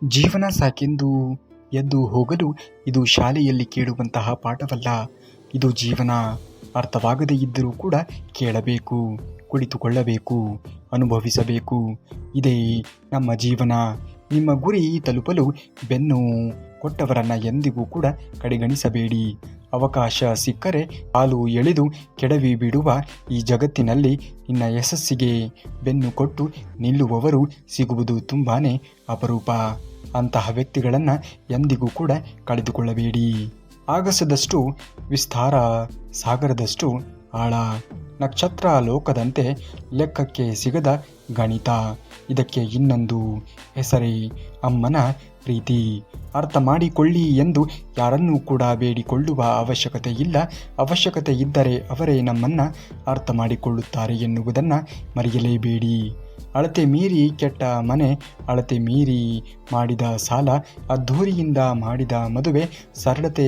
ಜೀವನ ಸಾಕೆಂದು ಎದ್ದು ಹೋಗಲು ಇದು ಶಾಲೆಯಲ್ಲಿ ಕೇಳುವಂತಹ ಪಾಠವಲ್ಲ. ಇದು ಜೀವನ. ಅರ್ಥವಾಗದೇ ಇದ್ದರೂ ಕೂಡ ಕೇಳಬೇಕು, ಕುಳಿತುಕೊಳ್ಳಬೇಕು, ಅನುಭವಿಸಬೇಕು. ಇದೇ ನಮ್ಮ ಜೀವನ. ನಿಮ್ಮ ಗುರಿ ತಲುಪಲು ಬೆನ್ನು ಕೊಟ್ಟವರನ್ನು ಎಂದಿಗೂ ಕೂಡ ಕಡೆಗಣಿಸಬೇಡಿ. ಅವಕಾಶ ಸಿಕ್ಕರೆ ಕಾಲು ಎಳೆದು ಕೆಡವಿ ಬಿಡುವ ಈ ಜಗತ್ತಿನಲ್ಲಿ ನಿನ್ನ ಯಶಸ್ಸಿಗೆ ಬೆನ್ನು ಕೊಟ್ಟು ನಿಲ್ಲುವವರು ಸಿಗುವುದು ತುಂಬಾ ಅಪರೂಪ. ಅಂತಹ ವ್ಯಕ್ತಿಗಳನ್ನು ಎಂದಿಗೂ ಕೂಡ ಕಳೆದುಕೊಳ್ಳಬೇಡಿ. ಆಗಸದಷ್ಟು ವಿಸ್ತಾರ, ಸಾಗರದಷ್ಟು ಆಳ, ನಕ್ಷತ್ರ ಲೋಕದಂತೆ ಲೆಕ್ಕಕ್ಕೆ ಸಿಗದ ಗಣಿತ. ಇದಕ್ಕೆ ಇನ್ನೊಂದು ಹೆಸರೇ ಅಮ್ಮನ ಪ್ರೀತಿ. ಅರ್ಥ ಮಾಡಿಕೊಳ್ಳಿ ಎಂದು ಯಾರನ್ನೂ ಕೂಡ ಬೇಡಿಕೊಳ್ಳುವ ಅವಶ್ಯಕತೆ ಇಲ್ಲ. ಅವಶ್ಯಕತೆ ಇದ್ದರೆ ಅವರೇ ನಮ್ಮನ್ನು ಅರ್ಥ ಮಾಡಿಕೊಳ್ಳುತ್ತಾರೆ ಎನ್ನುವುದನ್ನು ಮರೆಯಲೇಬೇಡಿ. ಅಳತೆ ಮೀರಿ ಕೆಟ್ಟ ಮನೆ, ಅಳತೆ ಮೀರಿ ಮಾಡಿದ ಸಾಲ, ಅದ್ಧೂರಿಯಿಂದ ಮಾಡಿದ ಮದುವೆ, ಸರಳತೆ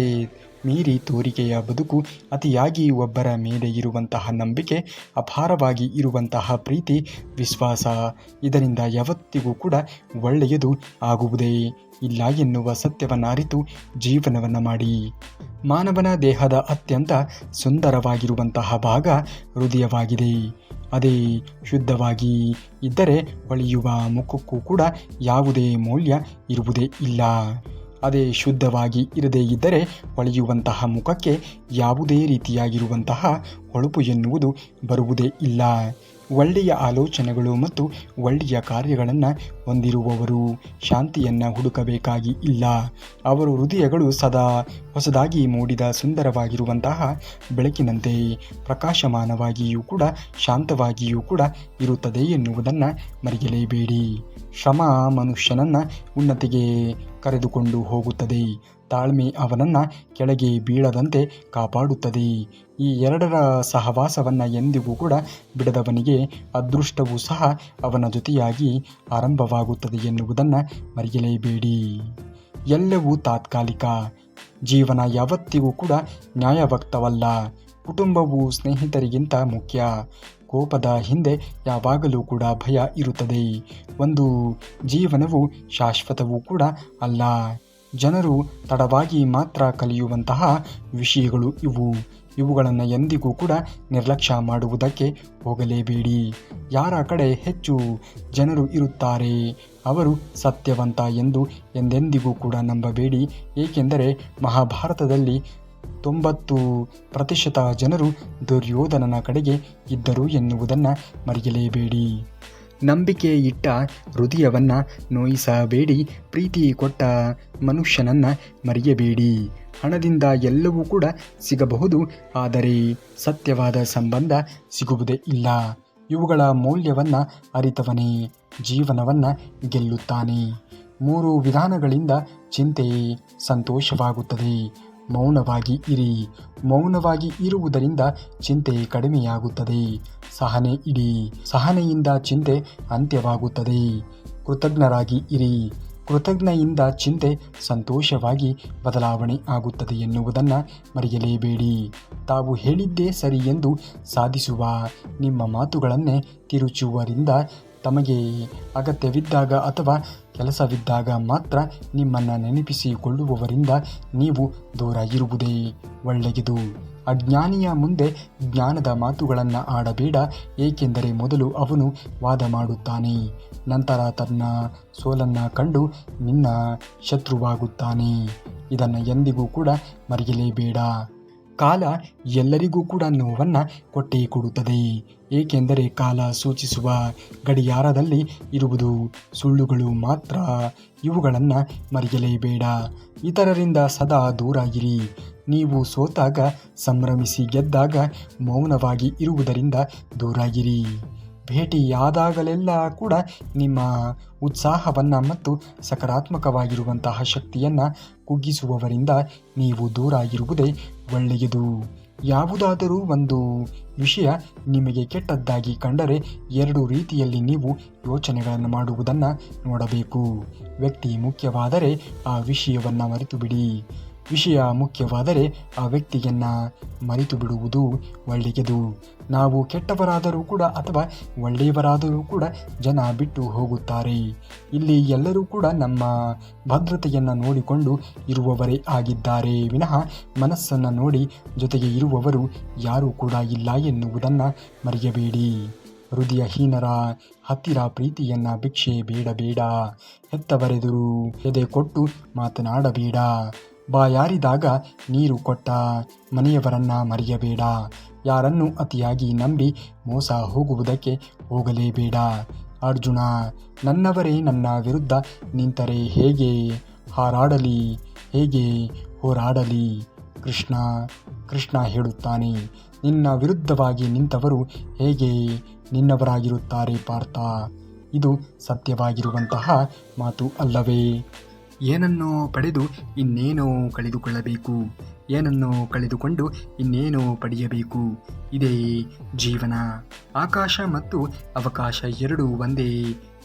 ಮೀರಿ ತೋರಿಕೆಯ ಬದುಕು, ಅತಿಯಾಗಿ ಒಬ್ಬರ ಮೇಲೆ ಇರುವಂತಹ ನಂಬಿಕೆ, ಅಪಾರವಾಗಿ ಇರುವಂತಹ ಪ್ರೀತಿ, ವಿಶ್ವಾಸ, ಇದರಿಂದ ಯಾವತ್ತಿಗೂ ಕೂಡ ಒಳ್ಳೆಯದು ಆಗುವುದೇ ಇಲ್ಲ ಎನ್ನುವ ಸತ್ಯವನ್ನು ಅರಿತು ಜೀವನವನ್ನು ಮಾಡಿ. ಮಾನವನ ದೇಹದ ಅತ್ಯಂತ ಸುಂದರವಾಗಿರುವಂತಹ ಭಾಗ ಹೃದಯವಾಗಿದೆ. ಅದೇ ಶುದ್ಧವಾಗಿ ಇದ್ದರೆ ಹೊಳೆಯುವ ಮುಖಕ್ಕೂ ಕೂಡ ಯಾವುದೇ ಮೌಲ್ಯ ಇರುವುದೇ ಇಲ್ಲ. ಅದೇ ಶುದ್ಧವಾಗಿ ಇರದೇ ಇದ್ದರೆ ಹೊಳೆಯುವಂತಹ ಮುಖಕ್ಕೆ ಯಾವುದೇ ರೀತಿಯಾಗಿರುವಂತಹ ಹೊಳಪು ಎನ್ನುವುದು ಬರುವುದೇ ಇಲ್ಲ. ಒಳ್ಳೆಯ ಆಲೋಚನೆಗಳು ಮತ್ತು ಒಳ್ಳೆಯ ಕಾರ್ಯಗಳನ್ನು ಹೊಂದಿರುವವರು ಶಾಂತಿಯನ್ನು ಹುಡುಕಬೇಕಾಗಿ ಇಲ್ಲ. ಅವರ ಹೃದಯಗಳು ಸದಾ ಹೊಸದಾಗಿ ಮೂಡಿದ ಸುಂದರವಾಗಿರುವಂತಹ ಬೆಳಕಿನಂತೆ ಪ್ರಕಾಶಮಾನವಾಗಿಯೂ ಕೂಡ ಶಾಂತವಾಗಿಯೂ ಕೂಡ ಇರುತ್ತದೆ ಎನ್ನುವುದನ್ನು ಮರೆಯಲೇಬೇಡಿ. ಶ್ರಮ ಮನುಷ್ಯನನ್ನು ಉನ್ನತಿಗೆ ಕರೆದುಕೊಂಡು ಹೋಗುತ್ತದೆ. ತಾಳ್ಮೆ ಅವನನ್ನು ಕೆಳಗೆ ಬೀಳದಂತೆ ಕಾಪಾಡುತ್ತದೆ. ಈ ಎರಡರ ಸಹವಾಸವನ್ನು ಎಂದಿಗೂ ಕೂಡ ಬಿಡದವನಿಗೆ ಅದೃಷ್ಟವೂ ಸಹ ಅವನ ಜೊತೆಯಾಗಿ ಆರಂಭವಾಗುತ್ತದೆ ಎನ್ನುವುದನ್ನು ಮರೆಯಲೇಬೇಡಿ. ಎಲ್ಲವೂ ತಾತ್ಕಾಲಿಕ. ಜೀವನ ಯಾವತ್ತಿಗೂ ಕೂಡ ನ್ಯಾಯಯುಕ್ತವಲ್ಲ. ಕುಟುಂಬವು ಸ್ನೇಹಿತರಿಗಿಂತ ಮುಖ್ಯ. ಕೋಪದ ಹಿಂದೆ ಯಾವಾಗಲೂ ಕೂಡ ಭಯ ಇರುತ್ತದೆ. ಒಂದು ಜೀವನವು ಶಾಶ್ವತವೂ ಕೂಡ ಅಲ್ಲ. ಜನರು ತಡವಾಗಿ ಮಾತ್ರ ಕಲಿಯುವಂತಹ ವಿಷಯಗಳು ಇವು. ಇವುಗಳನ್ನು ಎಂದಿಗೂ ಕೂಡ ನಿರ್ಲಕ್ಷ್ಯ ಮಾಡುವುದಕ್ಕೆ ಹೋಗಲೇಬೇಡಿ. ಯಾರ ಕಡೆ ಹೆಚ್ಚು ಜನರು ಇರುತ್ತಾರೆ ಅವರು ಸತ್ಯವಂತ ಎಂದು ಎಂದೆಂದಿಗೂ ಕೂಡ ನಂಬಬೇಡಿ. ಏಕೆಂದರೆ ಮಹಾಭಾರತದಲ್ಲಿ 90% ಜನರು ದುರ್ಯೋಧನನ ಕಡೆಗೆ ಇದ್ದರು ಎನ್ನುವುದನ್ನು ಮರೆಯಲೇಬೇಡಿ. ನಂಬಿಕೆ ಇಟ್ಟ ಹೃದಯವನ್ನು ನೋಯಿಸಬೇಡಿ. ಪ್ರೀತಿ ಕೊಟ್ಟ ಮನುಷ್ಯನನ್ನು ಮರೆಯಬೇಡಿ. ಹಣದಿಂದ ಎಲ್ಲವೂ ಕೂಡ ಸಿಗಬಹುದು, ಆದರೆ ಸತ್ಯವಾದ ಸಂಬಂಧ ಸಿಗುವುದೇ ಇಲ್ಲ. ಇವುಗಳ ಮೌಲ್ಯವನ್ನು ಅರಿತವನೇ ಜೀವನವನ್ನು ಗೆಲ್ಲುತ್ತಾನೆ. 3 ವಿಧಾನಗಳಿಂದ ಚಿಂತೆ ಸಂತೋಷವಾಗುತ್ತದೆ. ಮೌನವಾಗಿ ಇರಿ. ಮೌನವಾಗಿ ಇರುವುದರಿಂದ ಚಿಂತೆ ಕಡಿಮೆಯಾಗುತ್ತದೆ. ಸಹನೆ ಇಡಿ. ಸಹನೆಯಿಂದ ಚಿಂತೆ ಅಂತ್ಯವಾಗುತ್ತದೆ. ಕೃತಜ್ಞರಾಗಿ ಇರಿ. ಕೃತಜ್ಞೆಯಿಂದ ಚಿಂತೆ ಸಂತೋಷವಾಗಿ ಬದಲಾವಣೆ ಆಗುತ್ತದೆ ಎನ್ನುವುದನ್ನು ಮರೆಯಲೇಬೇಡಿ. ತಾವು ಹೇಳಿದ್ದೇ ಸರಿ ಎಂದು ಸಾಧಿಸುವ ನಿಮ್ಮ ಮಾತುಗಳನ್ನೇ ತಿರುಚುವರಿಂದ, ತಮಗೆ ಅಗತ್ಯವಿದ್ದಾಗ ಅಥವಾ ಕೆಲಸವಿದ್ದಾಗ ಮಾತ್ರ ನಿಮ್ಮನ್ನು ನೆನಪಿಸಿಕೊಳ್ಳುವವರಿಂದ ನೀವು ದೂರ ಇರುವುದೇ ಒಳ್ಳೆಯದು. ಅಜ್ಞಾನಿಯ ಮುಂದೆ ಜ್ಞಾನದ ಮಾತುಗಳನ್ನು ಆಡಬೇಡ. ಏಕೆಂದರೆ ಮೊದಲು ಅವನು ವಾದ ಮಾಡುತ್ತಾನೆ, ನಂತರ ತನ್ನ ಸೋಲನ್ನು ಕಂಡು ನಿನ್ನ ಶತ್ರುವಾಗುತ್ತಾನೆ. ಇದನ್ನು ಎಂದಿಗೂ ಕೂಡ ಮರೆಯಲೇಬೇಡ. ಕಾಲ ಎಲ್ಲರಿಗೂ ಕೂಡ ನೋವನ್ನು ಕೊಟ್ಟೇ ಕೊಡುತ್ತದೆ. ಏಕೆಂದರೆ ಕಾಲ ಸೂಚಿಸುವ ಗಡಿಯಾರದಲ್ಲಿ ಇರುವುದು ಸುಳ್ಳುಗಳು ಮಾತ್ರ. ಇವುಗಳನ್ನು ಮರೆಯಲೇಬೇಡ. ಇತರರಿಂದ ಸದಾ ದೂರ ಇರಿ. ನೀವು ಸೋತಾಗ ಸಂಭ್ರಮಿಸಿ, ಗೆದ್ದಾಗ ಮೌನವಾಗಿ ಇರುವುದರಿಂದ ದೂರ ಇರಿ. ಭೇಟಿಯಾದಾಗಲೆಲ್ಲ ಕೂಡ ನಿಮ್ಮ ಉತ್ಸಾಹವನ್ನು ಮತ್ತು ಸಕಾರಾತ್ಮಕವಾಗಿರುವಂತಹ ಶಕ್ತಿಯನ್ನು ಕುಗ್ಗಿಸುವವರಿಂದ ನೀವು ದೂರ ಇರುವುದೇ ಒಳ್ಳೆಯದು. ಯಾವುದಾದರೂ ಒಂದು ವಿಷಯ ನಿಮಗೆ ಕೆಟ್ಟದ್ದಾಗಿ ಕಂಡರೆ 2 ರೀತಿಯಲ್ಲಿ ನೀವು ಯೋಚನೆಗಳನ್ನು ಮಾಡುವುದನ್ನು ನೋಡಬೇಕು. ವ್ಯಕ್ತಿ ಮುಖ್ಯವಾದರೆ ಆ ವಿಷಯವನ್ನು ಮರೆತು ಬಿಡಿ. ವಿಷಯ ಮುಖ್ಯವಾದರೆ ಆ ವ್ಯಕ್ತಿಯನ್ನು ಮರೆತು ಬಿಡುವುದು ಒಳ್ಳೆಯದು. ನಾವು ಕೆಟ್ಟವರಾದರೂ ಕೂಡ ಅಥವಾ ಒಳ್ಳೆಯವರಾದರೂ ಕೂಡ ಜನ ಬಿಟ್ಟು ಹೋಗುತ್ತಾರೆ. ಇಲ್ಲಿ ಎಲ್ಲರೂ ಕೂಡ ನಮ್ಮ ಭದ್ರತೆಯನ್ನು ನೋಡಿಕೊಂಡು ಇರುವವರೇ ಆಗಿದ್ದಾರೆ ವಿನಃ ಮನಸ್ಸನ್ನು ನೋಡಿ ಜೊತೆಗೆ ಇರುವವರು ಯಾರೂ ಕೂಡ ಇಲ್ಲ ಎನ್ನುವುದನ್ನು ಮರೆಯಬೇಡಿ. ಹೃದಯಹೀನರ ಹತ್ತಿರ ಪ್ರೀತಿಯನ್ನ ಭಿಕ್ಷೆ ಬೇಡಬೇಡ. ಹೆತ್ತವರೆದುರು ಎದೆ ಕೊಟ್ಟು ಮಾತನಾಡಬೇಡ. ಬಾಯಾರಿದಾಗ ನೀರು ಕೊಟ್ಟ ಮನೆಯವರನ್ನ ಮರೆಯಬೇಡ. ಯಾರನ್ನು ಅತಿಯಾಗಿ ನಂಬಿ ಮೋಸ ಹೋಗುವುದಕ್ಕೆ ಹೋಗಲೇಬೇಡ. ಅರ್ಜುನ, ನನ್ನವರೇ ನನ್ನ ವಿರುದ್ಧ ನಿಂತರೆ ಹೇಗೆ ಹಾರಾಡಲಿ, ಹೇಗೆ ಹೋರಾಡಲಿ? ಕೃಷ್ಣ ಹೇಳುತ್ತಾನೆ, ನಿನ್ನ ವಿರುದ್ಧವಾಗಿ ನಿಂತವರು ಹೇಗೆ ನಿನ್ನವರಾಗಿರುತ್ತಾರೆ ಪಾರ್ಥ? ಇದು ಸತ್ಯವಾಗಿರುವಂತಹ ಮಾತು ಅಲ್ಲವೇ? ಏನನ್ನೋ ಪಡೆದು ಇನ್ನೇನೋ ಕಳೆದುಕೊಳ್ಳಬೇಕು, ಏನನ್ನೋ ಕಳೆದುಕೊಂಡು ಇನ್ನೇನೋ ಪಡೆಯಬೇಕು. ಇದೇ ಜೀವನ. ಆಕಾಶ ಮತ್ತು ಅವಕಾಶ ಎರಡೂ ಒಂದೇ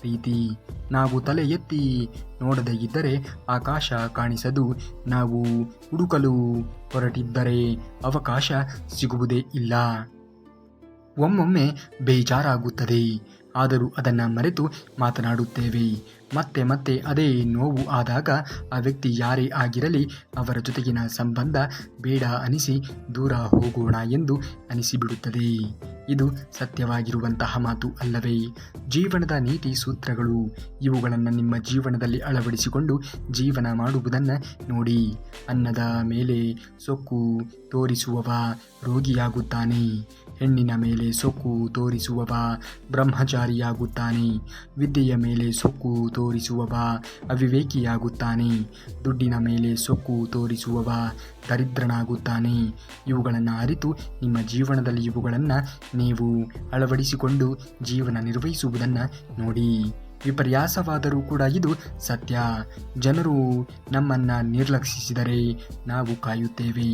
ರೀತಿ. ನಾವು ತಲೆ ಎತ್ತಿ ನೋಡದೇ ಇದ್ದರೆ ಆಕಾಶ ಕಾಣಿಸದು. ನಾವು ಹುಡುಕಲು ಹೊರಟಿದ್ದರೆ ಅವಕಾಶ ಸಿಗುವುದೇ ಇಲ್ಲ. ಒಮ್ಮೊಮ್ಮೆ ಬೇಜಾರಾಗುತ್ತದೆ, ಆದರೂ ಅದನ್ನು ಮರೆತು ಮಾತನಾಡುತ್ತೇವೆ. ಮತ್ತೆ ಮತ್ತೆ ಅದೇ ನೋವು ಆದಾಗ ಆ ವ್ಯಕ್ತಿ ಯಾರೇ ಆಗಿರಲಿ ಅವರ ಜೊತೆಗಿನ ಸಂಬಂಧ ಬೇಡ ಅನಿಸಿ ದೂರ ಹೋಗೋಣ ಎಂದು ಅನಿಸಿಬಿಡುತ್ತದೆ. ಇದು ಸತ್ಯವಾಗಿರುವಂತಹ ಮಾತು ಅಲ್ಲವೇ? ಜೀವನದ ನೀತಿ ಸೂತ್ರಗಳು ಇವುಗಳನ್ನು ನಿಮ್ಮ ಜೀವನದಲ್ಲಿ ಅಳವಡಿಸಿಕೊಂಡು ಜೀವನ ಮಾಡುವುದನ್ನು ನೋಡಿ. ಅನ್ನದ ಮೇಲೆ ಸೊಕ್ಕು ತೋರಿಸುವವ ರೋಗಿಯಾಗುತ್ತಾನೆ. ಹೆಣ್ಣಿನ ಮೇಲೆ ಸೊಕ್ಕು ತೋರಿಸುವವ ಬ್ರಹ್ಮಚಾರಿಯಾಗುತ್ತಾನೆ. ವಿದ್ಯೆಯ ಮೇಲೆ ಸೊಕ್ಕು ತೋರಿಸುವವ ಅವಿವೇಕಿಯಾಗುತ್ತಾನೆ. ದುಡ್ಡಿನ ಮೇಲೆ ಸೊಕ್ಕು ತೋರಿಸುವವ ದರಿದ್ರನಾಗುತ್ತಾನೆ. ಇವುಗಳನ್ನು ಅರಿತು ನಿಮ್ಮ ಜೀವನದಲ್ಲಿ ಇವುಗಳನ್ನು ನೀವು ಅಳವಡಿಸಿಕೊಂಡು ಜೀವನ ನಿರ್ವಹಿಸುವುದನ್ನು ನೋಡಿ. ವಿಪರ್ಯಾಸವಾದರೂ ಕೂಡ ಇದು ಸತ್ಯ. ಜನರು ನಮ್ಮನ್ನು ನಿರ್ಲಕ್ಷಿಸಿದರೆ ನಾವು ಕಾಯುತ್ತೇವೆ.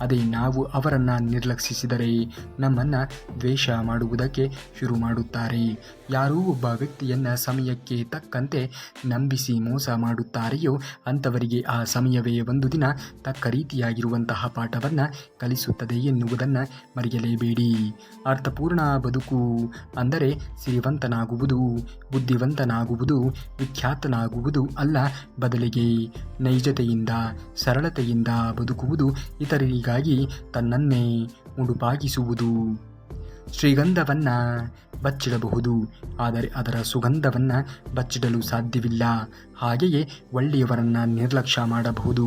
ಅದೇ ನಾವು ಅವರನ್ನು ನಿರ್ಲಕ್ಷಿಸಿದರೆ ನಮ್ಮನ್ನು ದ್ವೇಷ ಮಾಡುವುದಕ್ಕೆ ಶುರು ಮಾಡುತ್ತಾರೆ. ಯಾರೂ ಒಬ್ಬ ವ್ಯಕ್ತಿಯನ್ನು ಸಮಯಕ್ಕೆ ತಕ್ಕಂತೆ ನಂಬಿಸಿ ಮೋಸ ಮಾಡುತ್ತಾರೆಯೋ ಅಂಥವರಿಗೆ ಆ ಸಮಯವೇ ಒಂದು ದಿನ ತಕ್ಕ ರೀತಿಯಾಗಿರುವಂತಹ ಪಾಠವನ್ನು ಕಲಿಸುತ್ತದೆ ಎನ್ನುವುದನ್ನು ಮರೆಯಲೇಬೇಡಿ. ಅರ್ಥಪೂರ್ಣ ಬದುಕು ಅಂದರೆ ಸಿರಿವಂತನಾಗುವುದು, ಬುದ್ಧಿವಂತನಾಗುವುದು, ವಿಖ್ಯಾತನಾಗುವುದು ಅಲ್ಲ, ಬದಲಿಗೆ ನೈಜತೆಯಿಂದ ಸರಳತೆಯಿಂದ ಬದುಕುವುದು, ಇತರರಿಗಾಗಿ ತನ್ನನ್ನೇ ಮುಡುಪಾಗಿಸುವುದು. ಶ್ರೀಗಂಧವನ್ನು ಬಚ್ಚಿಡಬಹುದು, ಆದರೆ ಅದರ ಸುಗಂಧವನ್ನು ಬಚ್ಚಿಡಲು ಸಾಧ್ಯವಿಲ್ಲ. ಹಾಗೆಯೇ ಒಳ್ಳೆಯವರನ್ನು ನಿರ್ಲಕ್ಷ್ಯ ಮಾಡಬಹುದು,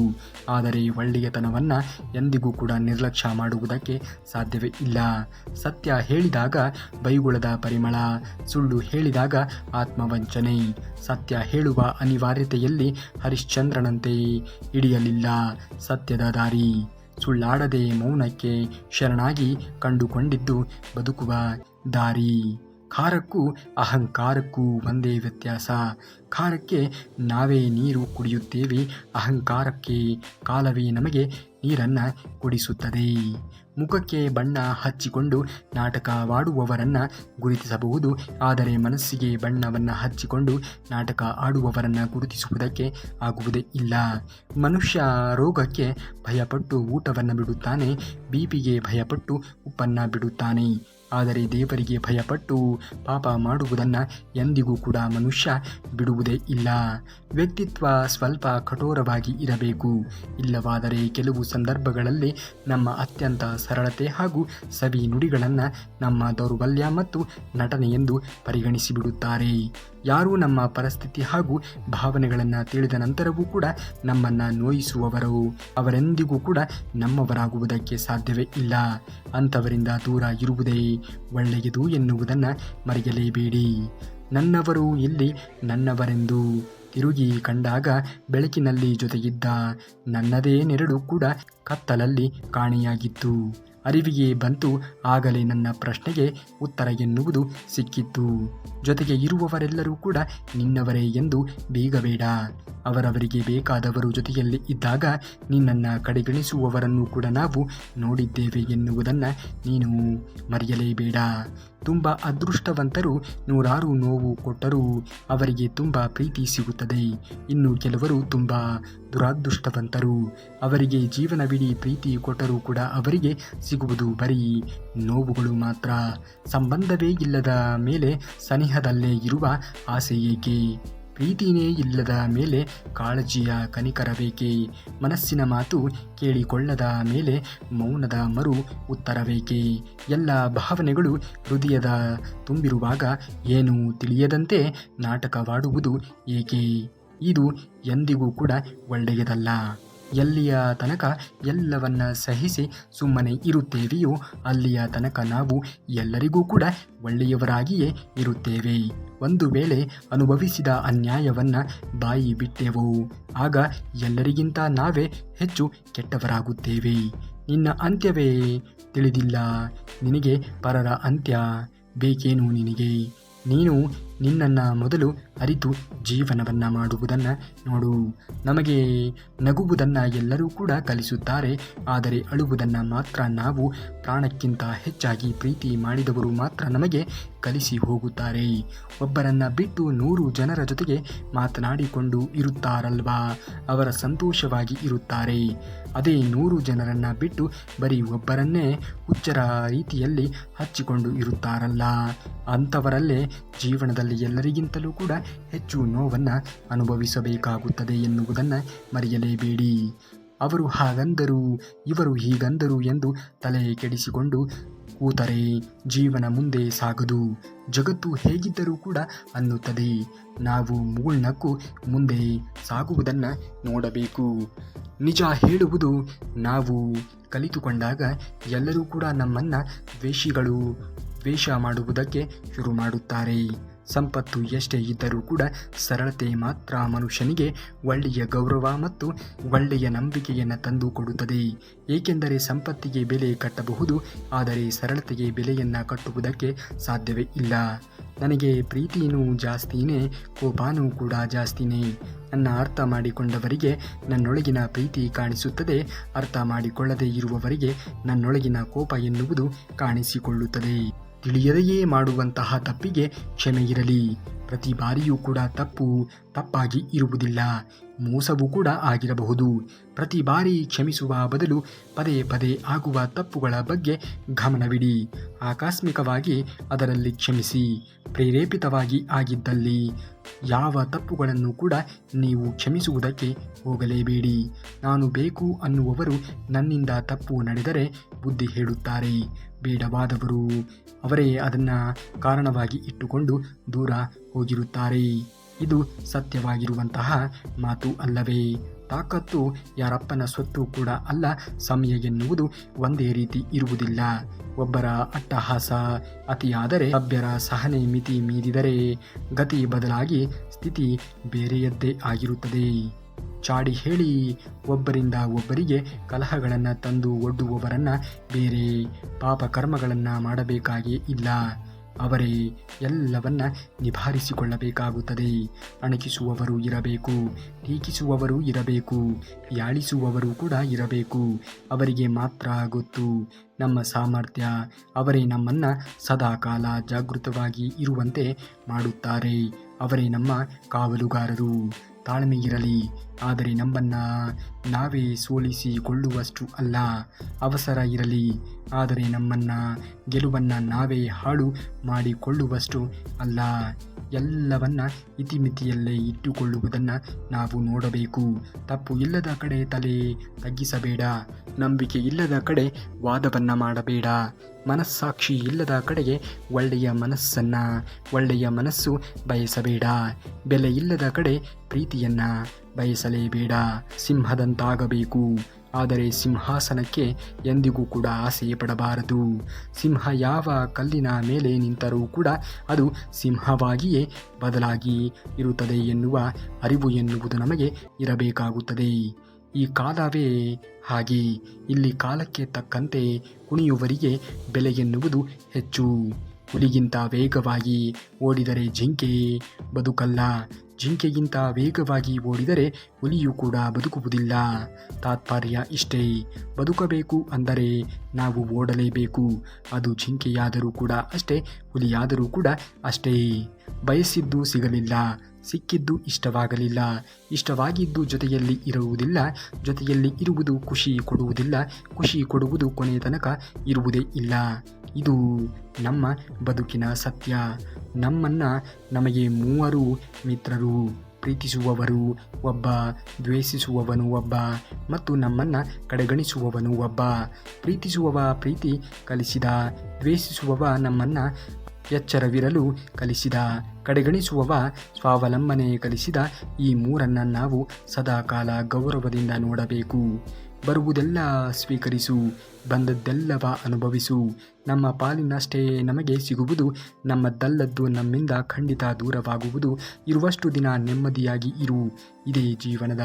ಆದರೆ ಒಳ್ಳೆಯತನವನ್ನು ಎಂದಿಗೂ ಕೂಡ ನಿರ್ಲಕ್ಷ್ಯ ಮಾಡುವುದಕ್ಕೆ ಸಾಧ್ಯವೇ ಇಲ್ಲ. ಸತ್ಯ ಹೇಳಿದಾಗ ಬೈಗುಳದ ಪರಿಮಳ, ಸುಳ್ಳು ಹೇಳಿದಾಗ ಆತ್ಮವಂಚನೆ. ಸತ್ಯ ಹೇಳುವ ಅನಿವಾರ್ಯತೆಯಲ್ಲಿ ಹರಿಶ್ಚಂದ್ರನಂತೆ ಹಿಡಿಯಲಿಲ್ಲ ಸತ್ಯದ ದಾರಿ. ಸುಳ್ಳಾಡದೆ ಮೌನಕ್ಕೆ ಶರಣಾಗಿ ಕಂಡುಕೊಂಡಿದ್ದು ಬದುಕುವ ದಾರಿ. ಖಾರಕ್ಕೂ ಅಹಂಕಾರಕ್ಕೂ ಒಂದೇ ವ್ಯತ್ಯಾಸ. ಖಾರಕ್ಕೆ ನಾವೇ ನೀರು ಕುಡಿಯುತ್ತೇವೆ, ಅಹಂಕಾರಕ್ಕೆ ಕಾಲವೇ ನಮಗೆ ನೀರನ್ನು ಕುಡಿಸುತ್ತದೆ. ಮುಖಕ್ಕೆ ಬಣ್ಣ ಹಚ್ಚಿಕೊಂಡು ನಾಟಕವಾಡುವವರನ್ನು ಗುರುತಿಸಬಹುದು, ಆದರೆ ಮನಸ್ಸಿಗೆ ಬಣ್ಣವನ್ನು ಹಚ್ಚಿಕೊಂಡು ನಾಟಕ ಆಡುವವರನ್ನು ಗುರುತಿಸುವುದಕ್ಕೆ ಆಗುವುದೇ ಇಲ್ಲ. ಮನುಷ್ಯ ರೋಗಕ್ಕೆ ಭಯಪಟ್ಟು ಊಟವನ್ನು ಬಿಡುತ್ತಾನೆ, ಬಿಪಿಗೆ ಭಯಪಟ್ಟು ಉಪ್ಪನ್ನು ಬಿಡುತ್ತಾನೆ, ಆದರೆ ದೇವರಿಗೆ ಭಯಪಟ್ಟು ಪಾಪ ಮಾಡುವುದನ್ನು ಎಂದಿಗೂ ಕೂಡ ಮನುಷ್ಯ ಬಿಡುವುದೇ ಇಲ್ಲ. ವ್ಯಕ್ತಿತ್ವ ಸ್ವಲ್ಪ ಕಠೋರವಾಗಿ ಇರಬೇಕು, ಇಲ್ಲವಾದರೆ ಕೆಲವು ಸಂದರ್ಭಗಳಲ್ಲಿ ನಮ್ಮ ಅತ್ಯಂತ ಸರಳತೆ ಹಾಗೂ ಸವಿ ನುಡಿಗಳನ್ನು ನಮ್ಮ ದೌರ್ಬಲ್ಯ ಮತ್ತು ನಟನೆ ಎಂದು ಪರಿಗಣಿಸಿಬಿಡುತ್ತಾರೆ. ಯಾರು ನಮ್ಮ ಪರಿಸ್ಥಿತಿ ಹಾಗೂ ಭಾವನೆಗಳನ್ನು ತಿಳಿದ ನಂತರವೂ ಕೂಡ ನಮ್ಮನ್ನು ನೋಯಿಸುವವರು ಅವರೆಂದಿಗೂ ಕೂಡ ನಮ್ಮವರಾಗುವುದಕ್ಕೆ ಸಾಧ್ಯವೇ ಇಲ್ಲ. ಅಂಥವರಿಂದ ದೂರ ಇರುವುದೇ ಒಳ್ಳೆಯದು ಎನ್ನುವುದನ್ನು ಮರೆಯಲೇಬೇಡಿ. ನನ್ನವರು ಇಲ್ಲಿ ನನ್ನವರೆಂದು ತಿರುಗಿ ಕಂಡಾಗ ಬೆಳಕಿನಲ್ಲಿ ಜೊತೆಗಿದ್ದ ನನ್ನದೇ ನೆರಳು ಕೂಡ ಕತ್ತಲಲ್ಲಿ ಕಾಣೆಯಾಗಿತ್ತು. ಅರಿವಿಗೆ ಬಂತು, ಆಗಲೇ ನನ್ನ ಪ್ರಶ್ನೆಗೆ ಉತ್ತರ ಎನ್ನುವುದು ಸಿಕ್ಕಿತ್ತು. ಜೊತೆಗೆ ಇರುವವರೆಲ್ಲರೂ ಕೂಡ ನಿನ್ನವರೇ ಎಂದು ಬೀಗಬೇಡ. ಅವರವರಿಗೆ ಬೇಕಾದವರು ಜೊತೆಯಲ್ಲಿ ಇದ್ದಾಗ ನಿನ್ನನ್ನು ಕಡೆಗಣಿಸುವವರನ್ನು ಕೂಡ ನಾವು ನೋಡಿದ್ದೇವೆ ಎನ್ನುವುದನ್ನು ನೀನು ಮರೆಯಲೇಬೇಡ. ತುಂಬ ಅದೃಷ್ಟವಂತರು ನೂರಾರು ನೋವು ಕೊಟ್ಟರೂ ಅವರಿಗೆ ತುಂಬ ಪ್ರೀತಿ ಸಿಗುತ್ತದೆ. ಇನ್ನು ಕೆಲವರು ತುಂಬ ದುರಾದೃಷ್ಟವಂತರು, ಅವರಿಗೆ ಜೀವನವಿಡೀ ಪ್ರೀತಿ ಕೊಟ್ಟರೂ ಕೂಡ ಅವರಿಗೆ ಸಿಗುವುದು ಬರೀ ನೋವುಗಳು ಮಾತ್ರ. ಸಂಬಂಧವೇ ಇಲ್ಲದ ಮೇಲೆ ಸನಿಹದಲ್ಲೇ ಇರುವ ಆಸೆ ಏಕೆ? ಪ್ರೀತಿನೇ ಇಲ್ಲದ ಮೇಲೆ ಕಾಳಜಿಯ ಕನಿಕರ ಬೇಕೆ? ಮನಸ್ಸಿನ ಮಾತು ಕೇಳಿಕೊಳ್ಳದ ಮೇಲೆ ಮೌನದ ಮರು ಉತ್ತರವೇಕೆ? ಎಲ್ಲ ಭಾವನೆಗಳು ಹೃದಯದ ತುಂಬಿರುವಾಗ ಏನು ತಿಳಿಯದಂತೆ ನಾಟಕವಾಡುವುದು ಏಕೆ? ಇದು ಎಂದಿಗೂ ಕೂಡ ಒಳ್ಳೆಯದಲ್ಲ. ಎಲ್ಲಿಯ ತನಕ ಎಲ್ಲವನ್ನ ಸಹಿಸಿ ಸುಮ್ಮನೆ ಇರುತ್ತೇವೆಯೋ ಅಲ್ಲಿಯ ತನಕ ನಾವು ಎಲ್ಲರಿಗೂ ಕೂಡ ಒಳ್ಳೆಯವರಾಗಿಯೇ ಇರುತ್ತೇವೆ. ಒಂದು ವೇಳೆ ಅನುಭವಿಸಿದ ಅನ್ಯಾಯವನ್ನ ಬಾಯಿ ಬಿಟ್ಟೆವೋ ಆಗ ಎಲ್ಲರಿಗಿಂತ ನಾವೇ ಹೆಚ್ಚು ಕೆಟ್ಟವರಾಗುತ್ತೇವೆ. ನಿನ್ನ ಅಂತ್ಯವೇ ತಿಳಿದಿಲ್ಲ ನಿನಗೆ ಪರರ ಅಂತ್ಯ ಬೇಕೇನು ನಿನಗೆ? ನೀನು ನಿನ್ನನ್ನು ಮೊದಲು ಅರಿತು ಜೀವನವನ್ನು ಮಾಡುವುದನ್ನು ನೋಡು. ನಮಗೆ ನಗುವುದನ್ನು ಎಲ್ಲರೂ ಕೂಡ ಕಲಿಸುತ್ತಾರೆ, ಆದರೆ ಅಳುವುದನ್ನು ಮಾತ್ರ ನಾವು ಪ್ರಾಣಕ್ಕಿಂತ ಹೆಚ್ಚಾಗಿ ಪ್ರೀತಿ ಮಾಡಿದವರು ಮಾತ್ರ ನಮಗೆ ಕಲಿಸಿ ಹೋಗುತ್ತಾರೆ. ಒಬ್ಬರನ್ನು ಬಿಟ್ಟು 100 ಜನರ ಜೊತೆಗೆ ಮಾತನಾಡಿಕೊಂಡು ಇರುತ್ತಾರಲ್ವಾ, ಅವರ ಸಂತೋಷವಾಗಿ ಇರುತ್ತಾರೆ. ಅದೇ 100 ಜನರನ್ನು ಬಿಟ್ಟು ಬರೀ ಒಬ್ಬರನ್ನೇ ಹುಚ್ಚರ ರೀತಿಯಲ್ಲಿ ಹಚ್ಚಿಕೊಂಡು ಇರುತ್ತಾರಲ್ಲ, ಅಂಥವರಲ್ಲೇ ಜೀವನದಲ್ಲಿ ಎಲ್ಲರಿಗಿಂತಲೂ ಕೂಡ ಹೆಚ್ಚು ನೋವನ್ನು ಅನುಭವಿಸಬೇಕಾಗುತ್ತದೆ ಎನ್ನುವುದನ್ನು ಮರೆಯಲೇಬೇಡಿ. ಅವರು ಹಾಗಂದರು, ಇವರು ಹೀಗಂದರು ಎಂದು ತಲೆ ಕೆಡಿಸಿಕೊಂಡು ಕೂತರೆ ಜೀವನ ಮುಂದೆ ಸಾಗದು. ಜಗತ್ತು ಹೇಗಿದ್ದರೂ ಕೂಡ ಅನ್ನುತ್ತದೆ. ನಾವು ಮುಗುಳ್ನಕ್ಕು ಮುಂದೆ ಸಾಗುವುದನ್ನು ನೋಡಬೇಕು. ನಿಜ ಹೇಳುವುದು ನಾವು ಕಲಿತುಕೊಂಡಾಗ ಎಲ್ಲರೂ ಕೂಡ ನಮ್ಮನ್ನು ದ್ವೇಷ ಮಾಡುವುದಕ್ಕೆ ಶುರು ಮಾಡುತ್ತಾರೆ. ಸಂಪತ್ತು ಎಷ್ಟೇ ಇದ್ದರೂ ಕೂಡ ಸರಳತೆ ಮಾತ್ರ ಮನುಷ್ಯನಿಗೆ ಒಳ್ಳೆಯ ಗೌರವ ಮತ್ತು ಒಳ್ಳೆಯ ನಂಬಿಕೆಯನ್ನು ತಂದು ಕೊಡುತ್ತದೆ. ಏಕೆಂದರೆ ಸಂಪತ್ತಿಗೆ ಬೆಲೆ ಕಟ್ಟಬಹುದು, ಆದರೆ ಸರಳತೆಗೆ ಬೆಲೆಯನ್ನು ಕಟ್ಟುವುದಕ್ಕೆ ಸಾಧ್ಯವೇ ಇಲ್ಲ. ನನಗೆ ಪ್ರೀತಿಯೂ ಜಾಸ್ತಿನೇ, ಕೋಪನೂ ಕೂಡ ಜಾಸ್ತಿನೇ. ನನ್ನ ಅರ್ಥ ಮಾಡಿಕೊಂಡವರಿಗೆ ನನ್ನೊಳಗಿನ ಪ್ರೀತಿ ಕಾಣಿಸುತ್ತದೆ, ಅರ್ಥ ಮಾಡಿಕೊಳ್ಳದೇ ಇರುವವರಿಗೆ ನನ್ನೊಳಗಿನ ಕೋಪ ಎನ್ನುವುದು ಕಾಣಿಸಿಕೊಳ್ಳುತ್ತದೆ. ತಿಳಿಯದೆಯೇ ಮಾಡುವಂತಹ ತಪ್ಪಿಗೆ ಕ್ಷಮೆ ಇರಲಿ. ಪ್ರತಿ ಬಾರಿಯೂ ಕೂಡ ತಪ್ಪಾಗಿ ಇರುವುದಿಲ್ಲ, ಮೋಸವೂ ಕೂಡ ಆಗಿರಬಹುದು. ಪ್ರತಿ ಬಾರಿ ಕ್ಷಮಿಸುವ ಬದಲು ಪದೇ ಪದೇ ಆಗುವ ತಪ್ಪುಗಳ ಬಗ್ಗೆ ಗಮನವಿಡಿ. ಆಕಸ್ಮಿಕವಾಗಿ ಅದರಲ್ಲಿ ಕ್ಷಮಿಸಿ. ಪ್ರೇರೇಪಿತವಾಗಿ ಆಗಿದ್ದಲ್ಲಿ ಯಾವ ತಪ್ಪುಗಳನ್ನು ಕೂಡ ನೀವು ಕ್ಷಮಿಸುವುದಕ್ಕೆ ಹೋಗಲೇಬೇಡಿ. ನಾನು ಬೇಕು ಅನ್ನುವವರು ನನ್ನಿಂದ ತಪ್ಪು ನಡೆದರೆ ಬುದ್ಧಿ ಹೇಳುತ್ತಾರೆ. ಬೇಡವಾದವರು ಅವರೇ ಅದನ್ನು ಕಾರಣವಾಗಿ ಇಟ್ಟುಕೊಂಡು ದೂರ ಹೋಗಿರುತ್ತಾರೆ. ಇದು ಸತ್ಯವಾಗಿರುವಂತಹ ಮಾತು ಅಲ್ಲವೇ? ತಾಕತ್ತು ಯಾರಪ್ಪನ ಸ್ವತ್ತು ಕೂಡ ಅಲ್ಲ. ಸಮಯ ಎನ್ನುವುದು ಒಂದೇ ರೀತಿ ಇರುವುದಿಲ್ಲ. ಒಬ್ಬರ ಅಟ್ಟಹಾಸ ಅತಿಯಾದರೆ, ಸಭ್ಯರ ಸಹನೆ ಮಿತಿ ಮೀರಿದರೆ ಗತಿ ಬದಲಾಗಿ ಸ್ಥಿತಿ ಬೇರೆಯದ್ದೇ ಆಗಿರುತ್ತದೆ. ಚಾಡಿ ಹೇಳಿ ಒಬ್ಬರಿಂದ ಒಬ್ಬರಿಗೆ ಕಲಹಗಳನ್ನು ತಂದು ಒಡ್ಡುವವರನ್ನು ಬೇರೆ ಪಾಪಕರ್ಮಗಳನ್ನು ಮಾಡಬೇಕಾಗೇ ಇಲ್ಲ. ಅವರೇ ಎಲ್ಲವನ್ನ ನಿಭಾಯಿಸಿಕೊಳ್ಳಬೇಕಾಗುತ್ತದೆ. ಅಣಕಿಸುವವರು ಇರಬೇಕು, ಟೀಕಿಸುವವರು ಇರಬೇಕು, ಯಾಳಿಸುವವರು ಕೂಡ ಇರಬೇಕು. ಅವರಿಗೆ ಮಾತ್ರ ಗೊತ್ತು ನಮ್ಮ ಸಾಮರ್ಥ್ಯ. ಅವರೇ ನಮ್ಮನ್ನು ಸದಾಕಾಲ ಜಾಗೃತವಾಗಿ ಇರುವಂತೆ ಮಾಡುತ್ತಾರೆ. ಅವರೇ ನಮ್ಮ ಕಾವಲುಗಾರರು. ತಾಳ್ಮೆ ಇರಲಿ, ಆದರೆ ನಮ್ಮನ್ನು ನಾವೇ ಸೋಲಿಸಿಕೊಳ್ಳುವಷ್ಟು ಅಲ್ಲ. ಅವಸರ ಇರಲಿ, ಆದರೆ ನಮ್ಮನ್ನು ಗೆಲುವನ್ನು ನಾವೇ ಹಾಳು ಮಾಡಿಕೊಳ್ಳುವಷ್ಟು ಅಲ್ಲ. ಎಲ್ಲವನ್ನ ಇತಿಮಿತಿಯಲ್ಲೇ ಇಟ್ಟುಕೊಳ್ಳುವುದನ್ನು ನಾವು ನೋಡಬೇಕು. ತಪ್ಪು ಇಲ್ಲದ ಕಡೆ ತಲೆ ತಗ್ಗಿಸಬೇಡ. ನಂಬಿಕೆ ಇಲ್ಲದ ಕಡೆ ವಾದವನ್ನು ಮಾಡಬೇಡ. ಮನಸ್ಸಾಕ್ಷಿ ಇಲ್ಲದ ಕಡೆಗೆ ಒಳ್ಳೆಯ ಮನಸ್ಸು ಬಯಸಬೇಡ. ಬೆಲೆ ಇಲ್ಲದ ಕಡೆ ಪ್ರೀತಿಯನ್ನು ಬಯಸಲೇಬೇಡ. ಸಿಂಹದಂತಾಗಬೇಕು, ಆದರೆ ಸಿಂಹಾಸನಕ್ಕೆ ಎಂದಿಗೂ ಕೂಡ ಆಸೆ ಪಡಬಾರದು. ಸಿಂಹ ಯಾವ ಕಲ್ಲಿನ ಮೇಲೆ ನಿಂತರೂ ಕೂಡ ಅದು ಸಿಂಹವಾಗಿಯೇ ಬದಲಾಗಿ ಇರುತ್ತದೆ ಎನ್ನುವ ಅರಿವು ಎನ್ನುವುದು ನಮಗೆ ಇರಬೇಕಾಗುತ್ತದೆ. ಈ ಕಾಲವೇ ಹಾಗೆ. ಇಲ್ಲಿ ಕಾಲಕ್ಕೆ ತಕ್ಕಂತೆ ಕುಣಿಯುವವರಿಗೆ ಬೆಲೆ ಎನ್ನುವುದು ಹೆಚ್ಚು. ಹುಲಿಗಿಂತ ವೇಗವಾಗಿ ಓಡಿದರೆ ಜಿಂಕೆ ಬದುಕಲ್ಲ. ಜಿಂಕೆಗಿಂತ ವೇಗವಾಗಿ ಓಡಿದರೆ ಹುಲಿಯೂ ಕೂಡ ಬದುಕುವುದಿಲ್ಲ. ತಾತ್ಪರ್ಯ ಇಷ್ಟೇ, ಬದುಕಬೇಕು ಅಂದರೆ ನಾವು ಓಡಲೇಬೇಕು. ಅದು ಜಿಂಕೆಯಾದರೂ ಕೂಡ ಅಷ್ಟೇ, ಹುಲಿಯಾದರೂ ಕೂಡ ಅಷ್ಟೇ. ಬಯಸಿದ್ದು ಸಿಗಲಿಲ್ಲ, ಸಿಕ್ಕಿದ್ದು ಇಷ್ಟವಾಗಲಿಲ್ಲ, ಇಷ್ಟವಾಗಿದ್ದು ಜೊತೆಯಲ್ಲಿ ಇರುವುದಿಲ್ಲ, ಜೊತೆಯಲ್ಲಿ ಇರುವುದು ಖುಷಿ ಕೊಡುವುದಿಲ್ಲ, ಖುಷಿ ಕೊಡುವುದು ಕೊನೆಯ ತನಕ ಇರುವುದೇ ಇಲ್ಲ. ಇದು ನಮ್ಮ ಬದುಕಿನ ಸತ್ಯ. ನಮಗೆ ಮೂವರು ಮಿತ್ರರು, ಪ್ರೀತಿಸುವವರು ಒಬ್ಬ, ದ್ವೇಷಿಸುವವನು ಒಬ್ಬ ಮತ್ತು ನಮ್ಮನ್ನು ಕಡೆಗಣಿಸುವವನು ಒಬ್ಬ. ಪ್ರೀತಿಸುವವ ಪ್ರೀತಿ ಕಲಿಸಿದ, ದ್ವೇಷಿಸುವವ ನಮ್ಮನ್ನು ಎಚ್ಚರವಿರಲು ಕಲಿಸಿದ, ಕಡೆಗಣಿಸುವವ ಸ್ವಾವಲಂಬನೆ ಕಲಿಸಿದ. ಈ ಮೂರನ್ನು ನಾವು ಸದಾಕಾಲ ಗೌರವದಿಂದ ನೋಡಬೇಕು. ಬರುವುದೆಲ್ಲ ಸ್ವೀಕರಿಸು, ಬಂದದ್ದೆಲ್ಲವ ಅನುಭವಿಸು. ನಮ್ಮ ಪಾಲಿನಷ್ಟೇ ನಮಗೆ ಸಿಗುವುದು, ನಮ್ಮದಲ್ಲದ್ದು ನಮ್ಮಿಂದ ಖಂಡಿತ ದೂರವಾಗುವುದು. ಇರುವಷ್ಟು ದಿನ ನೆಮ್ಮದಿಯಾಗಿ ಇರು. ಇದೇ ಜೀವನದ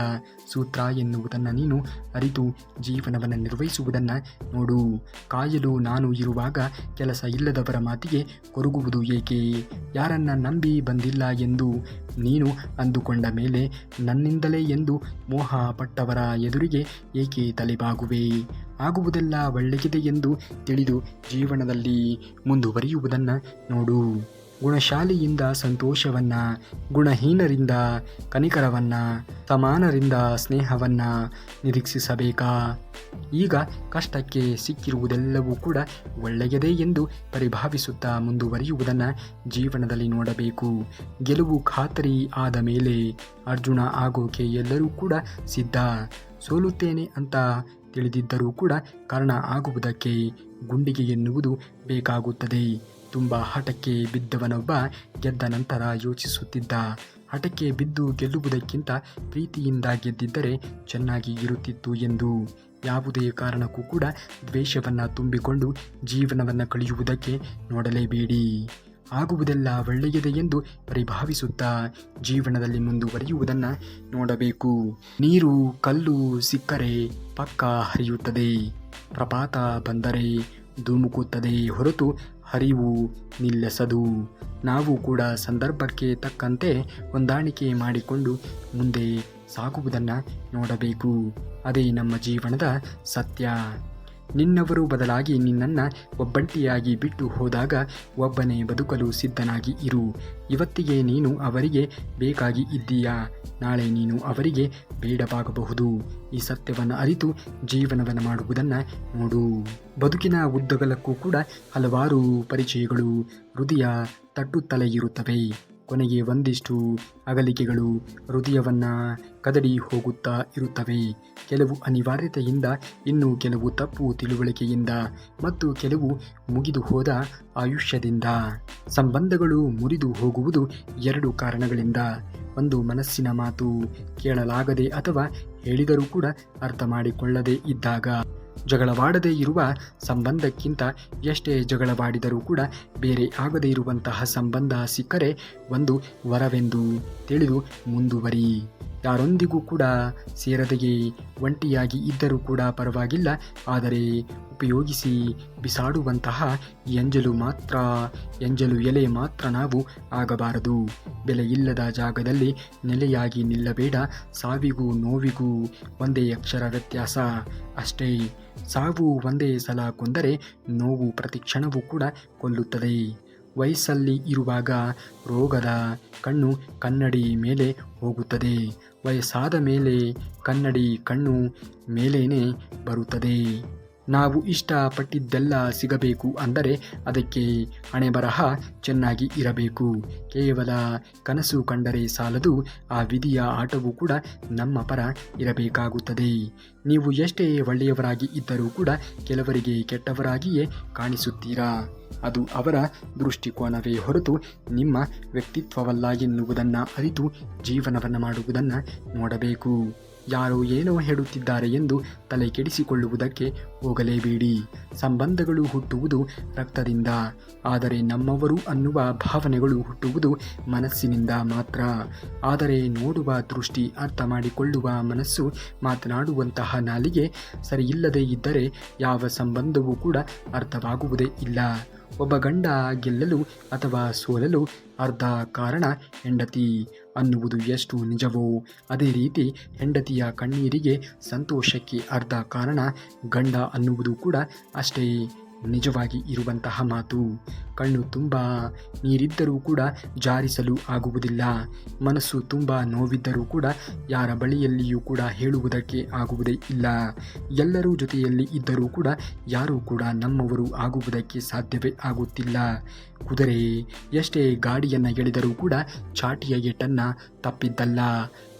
ಸೂತ್ರ ಎನ್ನುವುದನ್ನು ನೀನು ಅರಿತು ಜೀವನವನ್ನು ನಿರ್ವಹಿಸುವುದನ್ನು ನೋಡು. ಕಾಯಲು ನಾನು ಇರುವಾಗ ಕೆಲಸ ಇಲ್ಲದವರ ಮಾತಿಗೆ ಕೊರಗುವುದು ಏಕೆ? ಯಾರನ್ನ ನಂಬಿ ಬಂದಿಲ್ಲ ಎಂದು ನೀನು ಅಂದುಕೊಂಡ ಮೇಲೆ ನನ್ನಿಂದಲೇ ಎಂದು ಮೋಹ ಪಟ್ಟವರ ಎದುರಿಗೆ ಏಕೆ ತಲೆಬಾಗುವೆ? ಆಗುವುದೆಲ್ಲ ಒಳ್ಳೆಯದೆ ಎಂದು ತಿಳಿದು ಜೀವನದಲ್ಲಿ ಮುಂದುವರಿಯುವುದನ್ನು ನೋಡು. ಗುಣಶಾಲಿಯಿಂದ ಸಂತೋಷವನ್ನು, ಗುಣಹೀನರಿಂದ ಕನಿಕರವನ್ನು, ಸಮಾನರಿಂದ ಸ್ನೇಹವನ್ನು ನಿರೀಕ್ಷಿಸಬೇಕಾ? ಈಗ ಕಷ್ಟಕ್ಕೆ ಸಿಕ್ಕಿರುವುದೆಲ್ಲವೂ ಕೂಡ ಒಳ್ಳೆಯದೇ ಎಂದು ಪರಿಭಾವಿಸುತ್ತಾ ಮುಂದುವರಿಯುವುದನ್ನು ಜೀವನದಲ್ಲಿ ನೋಡಬೇಕು. ಗೆಲುವು ಖಾತರಿ ಆದ ಮೇಲೆ ಅರ್ಜುನ ಆಗೋಕೆ ಎಲ್ಲರೂ ಕೂಡ ಸಿದ್ಧ. ಸೋಲುತ್ತೇನೆ ಅಂತ ತಿಳಿದಿದ್ದರೂ ಕೂಡ ಕಾರಣ ಆಗುವುದಕ್ಕೆ ಗುಂಡಿಗೆ ಎನ್ನುವುದು ಬೇಕಾಗುತ್ತದೆ. ತುಂಬ ಹಠಕ್ಕೆ ಬಿದ್ದವನೊಬ್ಬ ಗೆದ್ದ ನಂತರ ಯೋಚಿಸುತ್ತಿದ್ದ, ಹಠಕ್ಕೆ ಬಿದ್ದು ಗೆಲ್ಲುವುದಕ್ಕಿಂತ ಪ್ರೀತಿಯಿಂದ ಗೆದ್ದಿದ್ದರೆ ಚೆನ್ನಾಗಿ ಇರುತ್ತಿತ್ತು ಎಂದು. ಯಾವುದೇ ಕಾರಣಕ್ಕೂ ಕೂಡ ದ್ವೇಷವನ್ನು ತುಂಬಿಕೊಂಡು ಜೀವನವನ್ನು ಕಳೆಯುವುದಕ್ಕೆ ನೋಡಲೇಬೇಡಿ. ಆಗುವುದೆಲ್ಲ ಒಳ್ಳೆಯದೆ ಎಂದು ಪರಿಭಾವಿಸುತ್ತಾ ಜೀವನದಲ್ಲಿ ಮುಂದುವರಿಯುವುದನ್ನು ನೋಡಬೇಕು. ನೀರು ಕಲ್ಲು ಸಿಕ್ಕರೆ ಪಕ್ಕ ಹರಿಯುತ್ತದೆ, ಪ್ರಪಾತ ಬಂದರೆ ಧುಮುಕುತ್ತದೆ ಹೊರತು ಹರಿವು ನಿಲ್ಲಿಸದು. ನಾವು ಕೂಡ ಸಂದರ್ಭಕ್ಕೆ ತಕ್ಕಂತೆ ಹೊಂದಾಣಿಕೆ ಮಾಡಿಕೊಂಡು ಮುಂದೆ ಸಾಗುವುದನ್ನು ನೋಡಬೇಕು. ಅದೇ ನಮ್ಮ ಜೀವನದ ಸತ್ಯ. ನಿನ್ನವರು ಬದಲಾಗಿ ನಿನ್ನನ್ನು ಒಬ್ಬಂಟಿಯಾಗಿ ಬಿಟ್ಟು ಹೋದಾಗ ಒಬ್ಬನೇ ಬದುಕಲು ಸಿದ್ಧನಾಗಿ ಇರು. ಇವತ್ತಿಗೆ ನೀನು ಅವರಿಗೆ ಬೇಕಾಗಿ ಇದ್ದೀಯಾ, ನಾಳೆ ನೀನು ಅವರಿಗೆ ಬೇಡವಾಗಬಹುದು. ಈ ಸತ್ಯವನ್ನು ಅರಿತು ಜೀವನವನ್ನು ಮಾಡುವುದನ್ನು ನೋಡು. ಬದುಕಿನ ಉದ್ದಗಲಕ್ಕೂ ಕೂಡ ಹಲವಾರು ಪರಿಚಯಗಳು ಹೃದಯ ತಟ್ಟುತ್ತಲೇ ಇರುತ್ತವೆ. ಕೊನೆಗೆ ಒಂದಿಷ್ಟು ಅಗಲಿಕೆಗಳು ಹೃದಯವನ್ನು ಕದಡಿ ಹೋಗುತ್ತಾ ಇರುತ್ತವೆ. ಕೆಲವು ಅನಿವಾರ್ಯತೆಯಿಂದ, ಇನ್ನು ಕೆಲವು ತಪ್ಪು ತಿಳುವಳಿಕೆಯಿಂದ ಮತ್ತು ಕೆಲವು ಮುಗಿದು ಹೋದ ಆಯುಷ್ಯದಿಂದ. ಸಂಬಂಧಗಳು ಮುರಿದು ಹೋಗುವುದು ಎರಡು ಕಾರಣಗಳಿಂದ. ಒಂದು, ಮನಸ್ಸಿನ ಮಾತು ಕೇಳಲಾಗದೆ ಅಥವಾ ಹೇಳಿದರೂ ಕೂಡ ಅರ್ಥ ಮಾಡಿಕೊಳ್ಳದೇ ಇದ್ದಾಗ. ಜಗಳವಾಡದೇ ಇರುವ ಸಂಬಂಧಕ್ಕಿಂತ ಎಷ್ಟೇ ಜಗಳವಾಡಿದರೂ ಕೂಡ ಬೇರೆ ಆಗದೇ ಇರುವಂತಹ ಸಂಬಂಧ ಸಿಕ್ಕರೆ ಒಂದು ವರವೆಂದು ತಿಳಿದು ಮುಂದುವರಿ. ಯಾರೊಂದಿಗೂ ಕೂಡ ಸೇರದೆಯೇ ಒಂಟಿಯಾಗಿ ಇದ್ದರೂ ಕೂಡ ಪರವಾಗಿಲ್ಲ, ಆದರೆ ಉಪಯೋಗಿಸಿ ಬಿಸಾಡುವಂತಹ ಎಂಜಲು ಎಲೆ ಮಾತ್ರ ನಾವು ಆಗಬಾರದು. ಬೆಲೆ ಇಲ್ಲದ ಜಾಗದಲ್ಲಿ ನೆಲೆಯಾಗಿ ನಿಲ್ಲಬೇಡ. ಸಾವಿಗೂ ನೋವಿಗೂ ಒಂದೇ ಅಕ್ಷರ ವ್ಯತ್ಯಾಸ ಅಷ್ಟೇ. ಸಾವು ಒಂದೇ ಸಲ ಕೊಂದರೆ ನೋವು ಪ್ರತಿ ಕ್ಷಣವೂ ಕೂಡ ಕೊಲ್ಲುತ್ತದೆ. ವಯಸ್ಸಲ್ಲಿ ಇರುವಾಗ ರೋಗದ ಕಣ್ಣು ಕನ್ನಡಿ ಮೇಲೆ ಹೋಗುತ್ತದೆ. ವಯಸ್ಸಾದ ಮೇಲೆ ಕನ್ನಡಿ ಕಣ್ಣು ಮೇಲೇನೆ ಬರುತ್ತದೆ. ನಾವು ಇಷ್ಟಪಟ್ಟಿದ್ದೆಲ್ಲ ಸಿಗಬೇಕು ಅಂದರೆ ಅದಕ್ಕೆ ಹಣೆಬರಹ ಚೆನ್ನಾಗಿ ಇರಬೇಕು. ಕೇವಲ ಕನಸು ಕಂಡರೆ ಸಾಲದು, ಆ ವಿಧಿಯ ಆಟವೂ ಕೂಡ ನಮ್ಮ ಪರ ಇರಬೇಕಾಗುತ್ತದೆ. ನೀವು ಎಷ್ಟೇ ಒಳ್ಳೆಯವರಾಗಿ ಇದ್ದರೂ ಕೂಡ ಕೆಲವರಿಗೆ ಕೆಟ್ಟವರಾಗಿಯೇ ಕಾಣಿಸುತ್ತೀರಾ. ಅದು ಅವರ ದೃಷ್ಟಿಕೋನವೇ ಹೊರತು ನಿಮ್ಮ ವ್ಯಕ್ತಿತ್ವವಲ್ಲ ಎನ್ನುವುದನ್ನು ಅರಿತು ಜೀವನವನ್ನು ಮಾಡುವುದನ್ನು ನೋಡಬೇಕು. ಯಾರೋ ಏನೋ ಹೇಳುತ್ತಿದ್ದಾರೆ ಎಂದು ತಲೆ ಕೆಡಿಸಿಕೊಳ್ಳುವುದಕ್ಕೆ ಹೋಗಲೇಬೇಡಿ. ಸಂಬಂಧಗಳು ಹುಟ್ಟುವುದು ರಕ್ತದಿಂದ, ಆದರೆ ನಮ್ಮವರು ಅನ್ನುವ ಭಾವನೆಗಳು ಹುಟ್ಟುವುದು ಮನಸ್ಸಿನಿಂದ ಮಾತ್ರ. ಆದರೆ ನೋಡುವ ದೃಷ್ಟಿ, ಅರ್ಥ ಮಾಡಿಕೊಳ್ಳುವ ಮನಸ್ಸು, ಮಾತನಾಡುವಂತಹ ನಾಲಿಗೆ ಸರಿಯಿಲ್ಲದೆ ಇದ್ದರೆ ಯಾವ ಸಂಬಂಧವೂ ಕೂಡ ಅರ್ಥವಾಗುವುದೇ ಇಲ್ಲ. ಒಬ್ಬ ಗಂಡ ಗೆಲ್ಲಲು ಅಥವಾ ಸೋಲಲು ಅರ್ಧ ಕಾರಣ ಹೆಂಡತಿ ಅನ್ನುವುದು ಎಷ್ಟು ನಿಜವೋ ಅದೇ ರೀತಿ ಹೆಂಡತಿಯ ಕಣ್ಣೀರಿಗೆ ಸಂತೋಷಕ್ಕೆ ಅರ್ಧ ಕಾರಣ ಗಂಡ ಅನ್ನುವುದು ಕೂಡ ಅಷ್ಟೇ ನಿಜವಾಗಿ ಇರುವಂತಹ ಮಾತು. ಕಣ್ಣು ತುಂಬ ನೀರಿದ್ದರೂ ಕೂಡ ಜಾರಿಸಲು ಆಗುವುದಿಲ್ಲ. ಮನಸ್ಸು ತುಂಬ ನೋವಿದ್ದರೂ ಕೂಡ ಯಾರ ಬಳಿಯಲ್ಲಿಯೂ ಕೂಡ ಹೇಳುವುದಕ್ಕೆ ಆಗುವುದೇ ಇಲ್ಲ. ಎಲ್ಲರೂ ಜೊತೆಯಲ್ಲಿ ಇದ್ದರೂ ಕೂಡ ಯಾರೂ ಕೂಡ ನಮ್ಮವರು ಆಗುವುದಕ್ಕೆ ಸಾಧ್ಯವೇ ಆಗುತ್ತಿಲ್ಲ. ಕುದುರೆ ಎಷ್ಟೇ ಗಾಡಿಯನ್ನು ಎಳೆದರೂ ಕೂಡ ಚಾಟಿಯ ಏಟನ್ನು ತಪ್ಪಿದ್ದಲ್ಲ.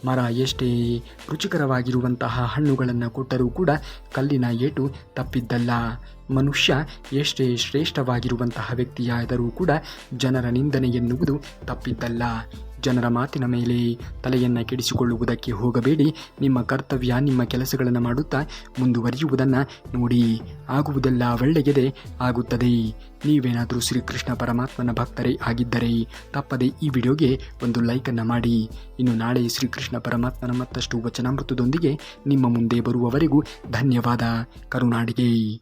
ಮರ ಎಷ್ಟೇ ರುಚಿಕರವಾಗಿರುವಂತಹ ಹಣ್ಣುಗಳನ್ನು ಕೊಟ್ಟರೂ ಕೂಡ ಕಲ್ಲಿನ ಏಟು ತಪ್ಪಿದ್ದಲ್ಲ. ಮನುಷ್ಯ ಎಷ್ಟೇ ಶ್ರೇಷ್ಠವಾಗಿರುವಂತಹ ವ್ಯಕ್ತಿಯಾದರೂ ಕೂಡ ಜನರ ನಿಂದನೆ ಎನ್ನುವುದು ತಪ್ಪಿದ್ದಲ್ಲ. ಜನರ ಮಾತಿನ ಮೇಲೆ ತಲೆಯನ್ನು ಕೆಡಿಸಿಕೊಳ್ಳುವುದಕ್ಕೆ ಹೋಗಬೇಡಿ. ನಿಮ್ಮ ಕರ್ತವ್ಯ, ನಿಮ್ಮ ಕೆಲಸಗಳನ್ನು ಮಾಡುತ್ತಾ ಮುಂದುವರಿಯುವುದನ್ನು ನೋಡಿ. ಆಗುವುದೆಲ್ಲ ಒಳ್ಳೆಯದೇ ಆಗುತ್ತದೆ. ನೀವೇನಾದರೂ ಶ್ರೀಕೃಷ್ಣ ಪರಮಾತ್ಮನ ಭಕ್ತರೇ ಆಗಿದ್ದರೆ ತಪ್ಪದೆ ಈ ವಿಡಿಯೋಗೆ ಒಂದು ಲೈಕನ್ನು ಮಾಡಿ. ಇನ್ನು ನಾಳೆ ಶ್ರೀಕೃಷ್ಣ ಪರಮಾತ್ಮನ ಮತ್ತಷ್ಟು ವಚನಾಮೃತದೊಂದಿಗೆ ನಿಮ್ಮ ಮುಂದೆ ಬರುವವರೆಗೂ ಧನ್ಯವಾದ. ಕರುನಾಡಿಗೆ.